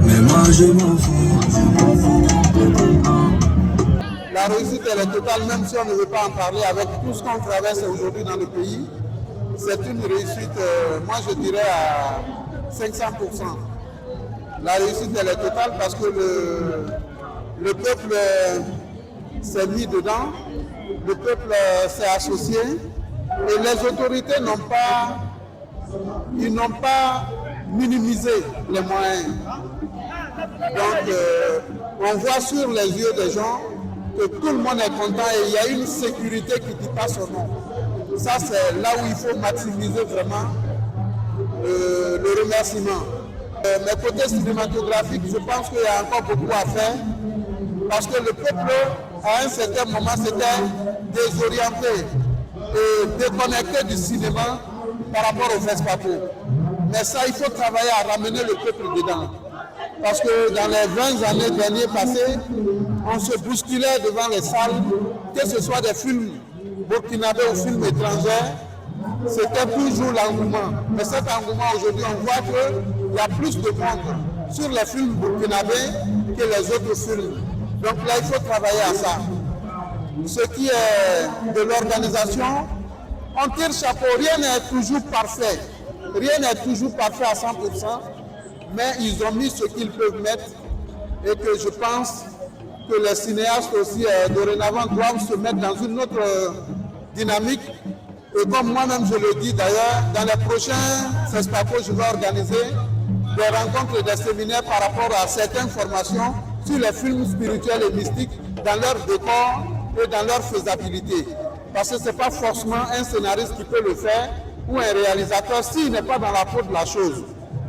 Mais moi je m'en fous. La réussite elle est totale, même si on ne veut pas en parler avec tout ce qu'on traverse aujourd'hui dans le pays. C'est une réussite, moi je dirais à 500%. La réussite elle est totale parce que le peuple s'est mis dedans, le peuple s'est associé et les autorités n'ont pas minimisé les moyens. Donc on voit sur les yeux des gens que tout le monde est content et il y a une sécurité qui dit pas son nom. Ça c'est là où il faut maximiser vraiment le remerciement. Mais côté cinématographique, je pense qu'il y a encore beaucoup à faire parce que le peuple, à un certain moment, s'était désorienté et déconnecté du cinéma par rapport au FESPACO. Mais ça, il faut travailler à ramener le peuple dedans. Parce que dans les 20 années dernières passées, on se bousculait devant les salles, que ce soit des films burkinabés ou films étrangers, c'était toujours l'engouement. Mais cet engouement, aujourd'hui, on voit qu'il y a plus de monde sur les films burkinabés que les autres films. Donc là, il faut travailler à ça. Ce qui est de l'organisation, on tire chapeau, rien n'est toujours parfait. Rien n'est toujours parfait à 100%, mais ils ont mis ce qu'ils peuvent mettre et que je pense que les cinéastes aussi dorénavant doivent se mettre dans une autre dynamique. Et comme moi-même je le dis d'ailleurs, dans les prochains FESPACO, je vais organiser des rencontres et des séminaires par rapport à certaines formations sur les films spirituels et mystiques dans leur décor et dans leur faisabilité. Parce que ce n'est pas forcément un scénariste qui peut le faire ou un réalisateur s'il n'est pas dans la peau de la chose.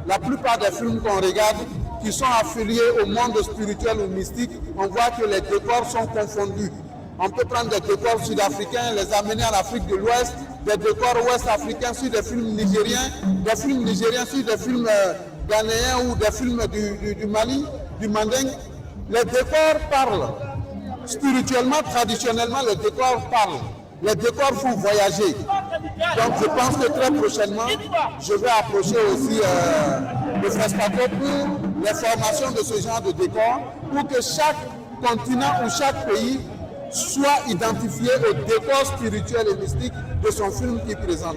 La plupart des films qu'on regarde qui sont affiliés au monde spirituel ou mystique, on voit que les décors sont confondus. On peut prendre des décors sud-africains, les amener en Afrique de l'Ouest, des décors ouest-africains sur des films nigériens sur des films ghanéens ou des films du Mali, du Manding. Les décors parlent. Spirituellement, traditionnellement, les décors parlent. Les décors font voyager. Donc je pense que très prochainement, je vais approcher aussi le FESPACO pour les formations de ce genre de décors, pour que chaque continent ou chaque pays soit identifié au décor spirituel et mystique de son film qu'il présente.